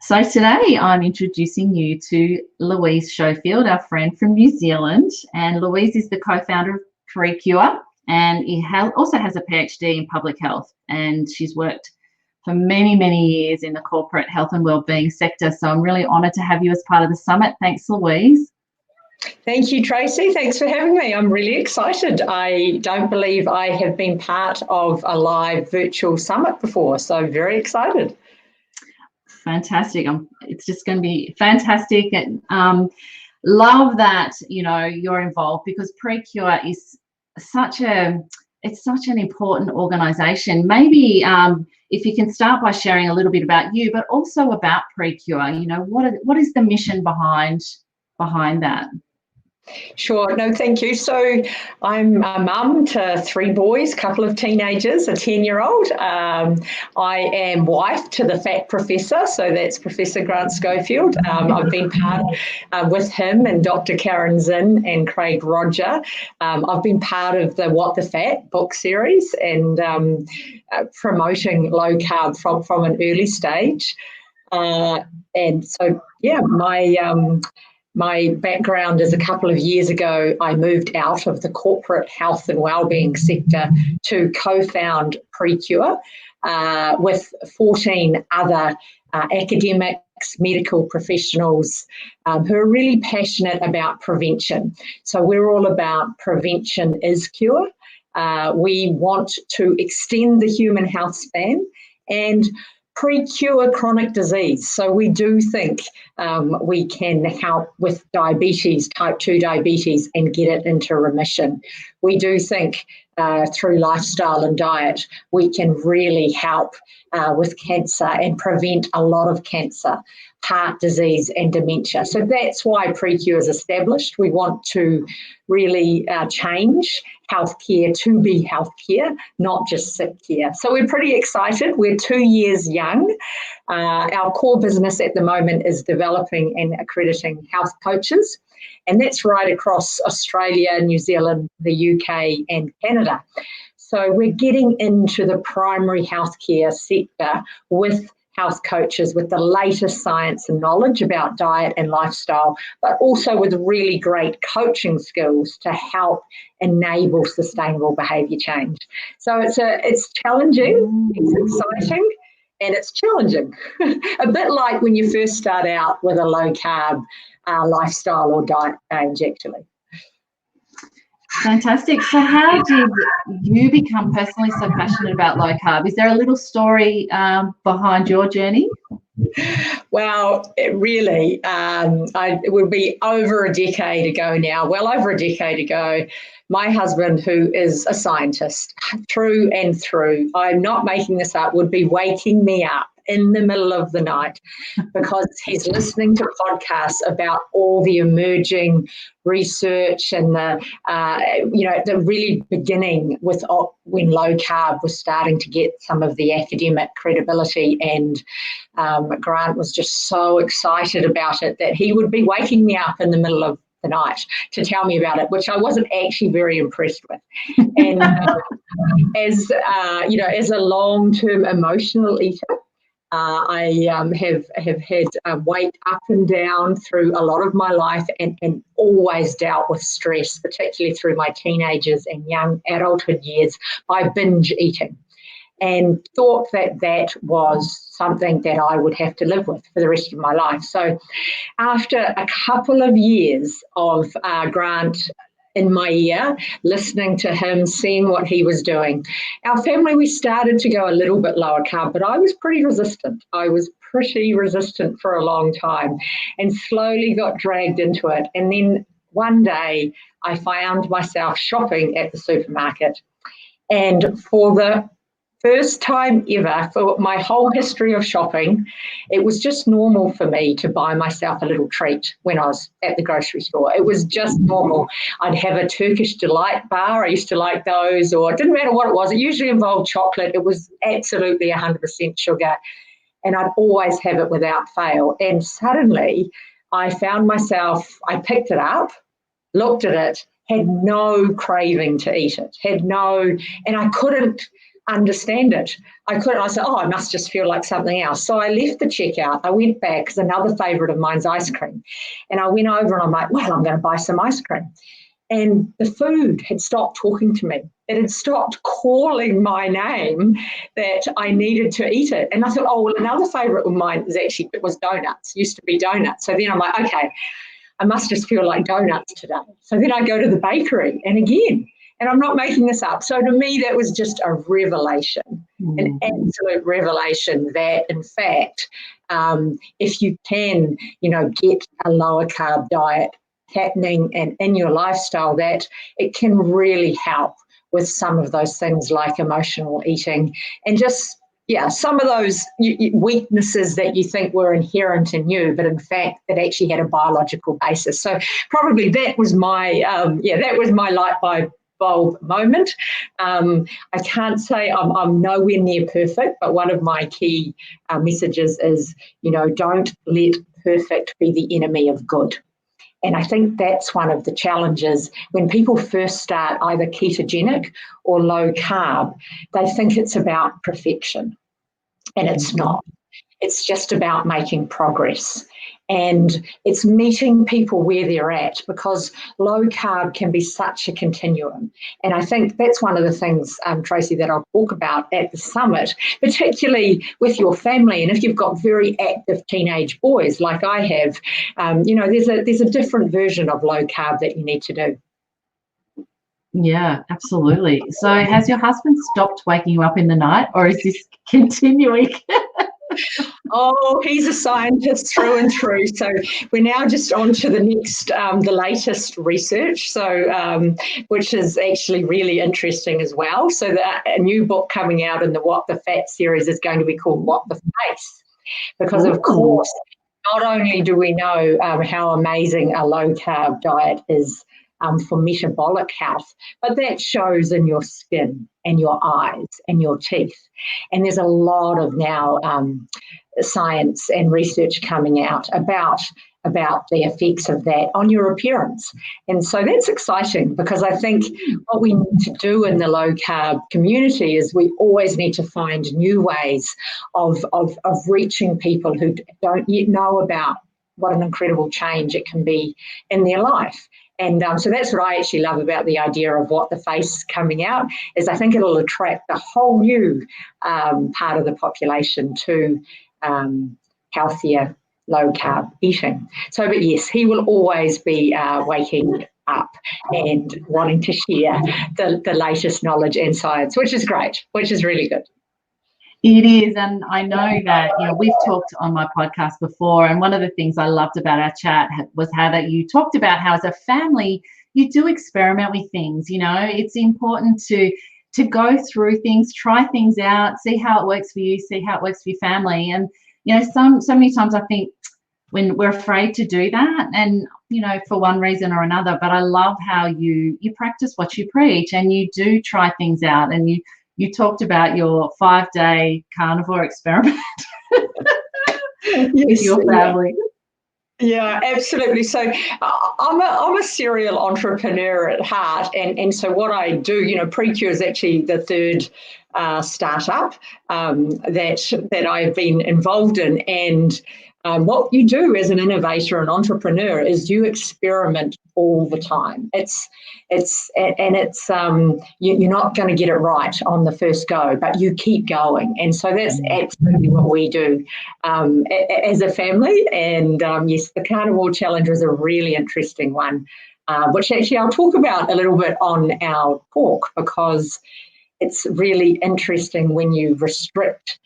So today I'm introducing you to Louise Schofield, our friend from New Zealand. And Louise is the co-founder of Prekure, and he also has a PhD in public health. And she's worked for many, many years in the corporate health and wellbeing sector. So I'm really honoured to have you as part of the summit. Thanks, Louise. Thank you, Tracy. Thanks for having me. I'm really excited. I don't believe I have been part of a live virtual summit before, so very excited. Fantastic. It's just going to be fantastic. And love that, you're involved, because Prekure is such an important organisation. Maybe if you can start by sharing a little bit about you, but also about Prekure. What is the mission behind that? Sure. No, thank you. So I'm a mum to 3 boys, a couple of teenagers, a 10-year-old. I am wife to the fat professor, so that's Professor Grant Schofield. I've been part with him and Dr. Karen Zinn and Craig Roger. I've been part of the What the Fat book series and promoting low carb from an early stage. And so, yeah, my background is a couple of years ago, I moved out of the corporate health and wellbeing sector to co-found Prekure with 14 other academics, medical professionals who are really passionate about prevention. So we're all about prevention is cure. We want to extend the human health span and pre-cure chronic disease. So we do think we can help with diabetes, type 2 diabetes, and get it into remission. We do think through lifestyle and diet, we can really help with cancer and prevent a lot of cancer, heart disease and dementia. So that's why Prekure is established. We want to really change healthcare to be healthcare, not just sick care. So we're pretty excited. We're 2 years young. Our core business at the moment is developing and accrediting health coaches, and that's right across Australia, New Zealand, the UK and Canada. So we're getting into the primary healthcare sector with health coaches with the latest science and knowledge about diet and lifestyle, but also with really great coaching skills to help enable sustainable behaviour change. So it's challenging, it's exciting, and it's challenging. A bit like when you first start out with a low carb lifestyle or diet change, actually. Fantastic. So how did you become personally so passionate about low carb? Is there a little story behind your journey? Well, it really, it would be over a decade ago now, well over a decade ago. My husband, who is a scientist through and through, I'm not making this up, would be waking me up in the middle of the night because he's listening to podcasts about all the emerging research and the really beginning with when low carb was starting to get some of the academic credibility, and Grant was just so excited about it that he would be waking me up in the middle of the night to tell me about it, which I wasn't actually very impressed with. And as a long-term emotional eater, I have had weight up and down through a lot of my life and always dealt with stress, particularly through my teenagers and young adulthood years, by binge eating, and thought that was something that I would have to live with for the rest of my life. So after a couple of years of Grant in my ear, listening to him, seeing what he was doing, our family, we started to go a little bit lower carb, but I was pretty resistant. I was pretty resistant for a long time and slowly got dragged into it. And then one day I found myself shopping at the supermarket, and for the first time ever, for my whole history of shopping, it was just normal for me to buy myself a little treat when I was at the grocery store. It was just normal. I'd have a Turkish Delight bar. I used to like those, or it didn't matter what it was. It usually involved chocolate. It was absolutely 100% sugar, and I'd always have it without fail. And suddenly I found myself, I picked it up, looked at it, had no craving to eat it, and I couldn't understand it. I couldn't. I said, oh, I must just feel like something else. So I left the checkout. I went back because another favourite of mine's ice cream. And I went over and I'm like, well, I'm going to buy some ice cream. And the food had stopped talking to me. It had stopped calling my name that I needed to eat it. And I thought, oh, well, another favourite of mine was donuts, used to be donuts. So then I'm like, okay, I must just feel like donuts today. So then I go to the bakery and again, and I'm not making this up. So to me, that was just a revelation, an absolute revelation that, in fact, if you can, get a lower carb diet happening and in your lifestyle, that it can really help with some of those things like emotional eating and just, some of those weaknesses that you think were inherent in you, but in fact, it actually had a biological basis. So probably that was my, light bulb moment. I can't say I'm nowhere near perfect, but one of my key messages is, don't let perfect be the enemy of good. And I think that's one of the challenges when people first start either ketogenic or low carb, they think it's about perfection. And it's not. It's just about making progress. And it's meeting people where they're at, because low carb can be such a continuum. And I think that's one of the things, Tracy, that I'll talk about at the summit, particularly with your family. And if you've got very active teenage boys like I have, there's a different version of low carb that you need to do. Yeah, absolutely. So has your husband stopped waking you up in the night, or is this continuing? Oh, he's a scientist through and through. So we're now just on to the next, the latest research, so which is actually really interesting as well. So a new book coming out in the What the Fat series is going to be called What the Face, because of course, not only do we know how amazing a low carb diet is for metabolic health, but that shows in your skin and your eyes and your teeth. And there's a lot of now science and research coming out about the effects of that on your appearance. And so that's exciting, because I think what we need to do in the low carb community is we always need to find new ways of reaching people who don't yet know about what an incredible change it can be in their life. And so that's what I actually love about the idea of What the Face coming out, is I think it'll attract a whole new part of the population to healthier, low-carb eating. So, but yes, he will always be waking up and wanting to share the latest knowledge and science, which is great, which is really good. It is, and I know that, we've talked on my podcast before, and one of the things I loved about our chat was how that you talked about how as a family you do experiment with things. It's important to go through things, try things out, see how it works for you, see how it works for your family. And so many times I think when we're afraid to do that, and for one reason or another, but I love how you practice what you preach, and you do try things out, and you talked about your 5-day carnivore experiment with your family. Yeah, absolutely. So I'm a serial entrepreneur at heart, and so what I do, Prekure is actually the third startup that I've been involved in, and what you do as an innovator and entrepreneur is you experiment all the time. You're not going to get it right on the first go, but you keep going. And so that's absolutely what we do as a family. And yes, the Carnivore Challenge is a really interesting one, which actually I'll talk about a little bit on our talk, because it's really interesting when you restrict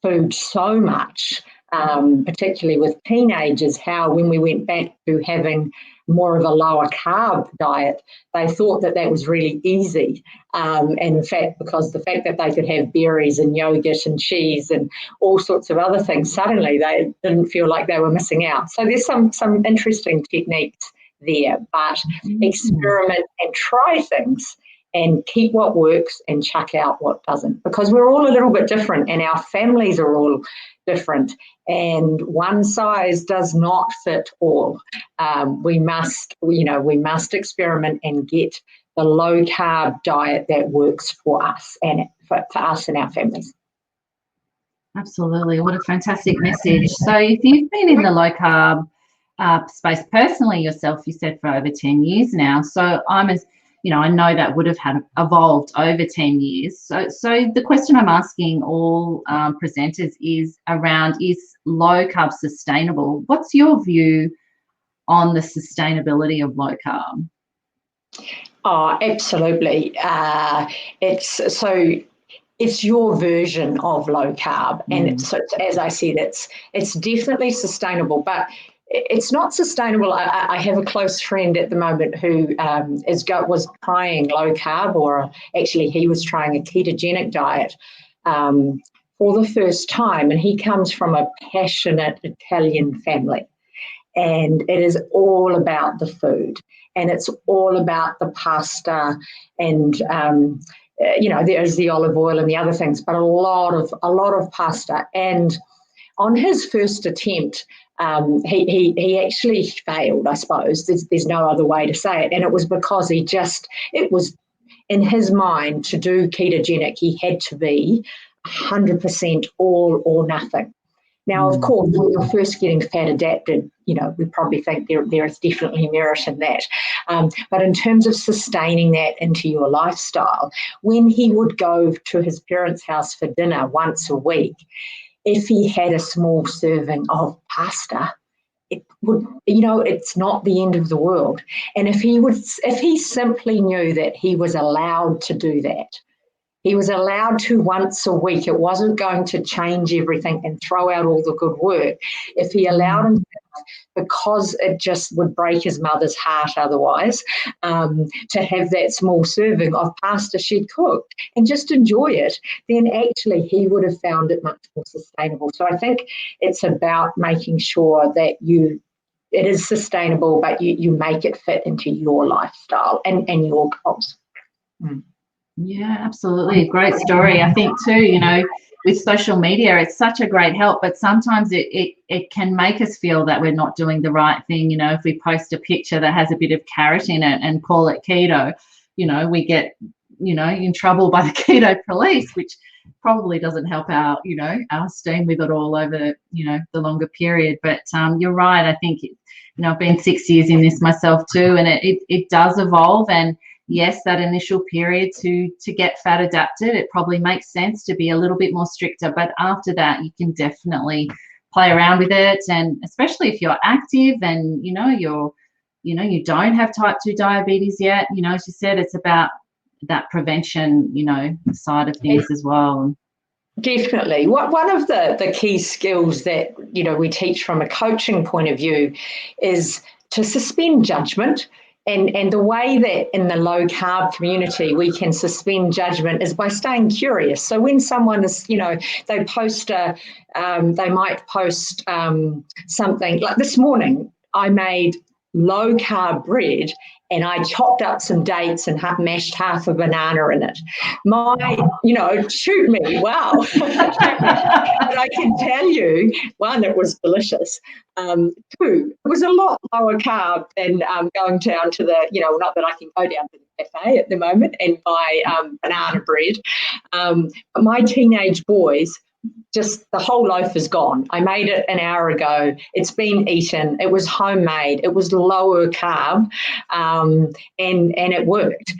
food so much, particularly with teenagers, how when we went back to having more of a lower carb diet, they thought that was really easy. And in fact, because the fact that they could have berries and yogurt and cheese and all sorts of other things, suddenly they didn't feel like they were missing out. So there's some interesting techniques there, but experiment and try things and keep what works and chuck out what doesn't, because we're all a little bit different and our families are all different, and one size does not fit all. We must experiment and get the low carb diet that works for us and for us and our families. Absolutely. What a fantastic message. So if you've been in the low carb space personally yourself, you said for over 10 years now. So I know that would have evolved over 10 years. So the question I'm asking all presenters is low carb sustainable? What's your view on the sustainability of low carb? Oh, absolutely. It's your version of low carb, and so as I said, it's definitely sustainable, but it's not sustainable. I have a close friend at the moment who was trying low carb, or actually he was trying a ketogenic diet for the first time, and he comes from a passionate Italian family, and it is all about the food, and it's all about the pasta, and there's the olive oil and the other things, but a lot of pasta. And on his first attempt, he actually failed, I suppose. There's no other way to say it. And it was because it was in his mind, to do ketogenic, he had to be 100% all or nothing. Now, of course, when you're first getting fat adapted, we probably think there is definitely merit in that. But in terms of sustaining that into your lifestyle, when he would go to his parents' house for dinner once a week, if he had a small serving of pasta, it would, it's not the end of the world. And if he simply knew that he was allowed to do that, he was allowed to once a week. It wasn't going to change everything and throw out all the good work. If he allowed himself, because it just would break his mother's heart otherwise, to have that small serving of pasta she'd cooked and just enjoy it, then actually he would have found it much more sustainable. So I think it's about making sure that it is sustainable, but you make it fit into your lifestyle and your goals. Yeah, absolutely. Great story. I think too, with social media, it's such a great help, but sometimes it can make us feel that we're not doing the right thing. If we post a picture that has a bit of carrot in it and call it keto, we get, in trouble by the keto police, which probably doesn't help our esteem with it all over, the longer period. But you're right. I think, I've been 6 years in this myself too, and it does evolve. And yes, that initial period to get fat adapted, it probably makes sense to be a little bit more stricter. But after that, you can definitely play around with it. And especially if you're active and, you don't have type 2 diabetes yet, as you said, it's about that prevention, side of things as well. Definitely. One of the key skills that, we teach from a coaching point of view is to suspend judgment. And the way that in the low carb community we can suspend judgment is by staying curious. So when someone is, they might post something like this morning, I made low carb bread and I chopped up some dates and mashed half a banana in it. Shoot me, wow. But I can tell you, one, it was delicious. Two, it was a lot lower carb than going down to the, not that I can go down to the cafe at the moment and buy banana bread. But my teenage boys, just the whole loaf is gone. I made it an hour ago. It's been eaten. It was homemade. It was lower carb, and it worked.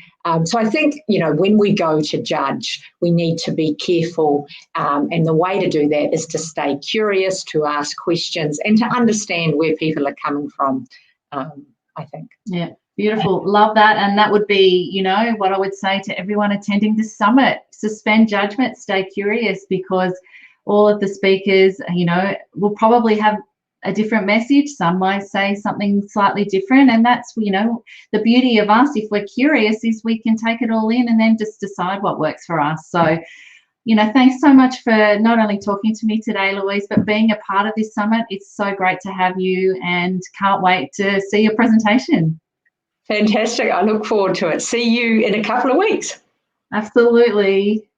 So I think, when we go to judge, we need to be careful. And the way to do that is to stay curious, to ask questions, and to understand where people are coming from, I think. Yeah, beautiful. Love that. And that would be, what I would say to everyone attending this summit: suspend judgment, stay curious, because all of the speakers, will probably have a different message. Some might say something slightly different, and that's, the beauty of us, if we're curious, is we can take it all in and then just decide what works for us. So, thanks so much for not only talking to me today, Louise, but being a part of this summit. It's so great to have you, and can't wait to see your presentation. Fantastic. I look forward to it. See you in a couple of weeks. Absolutely.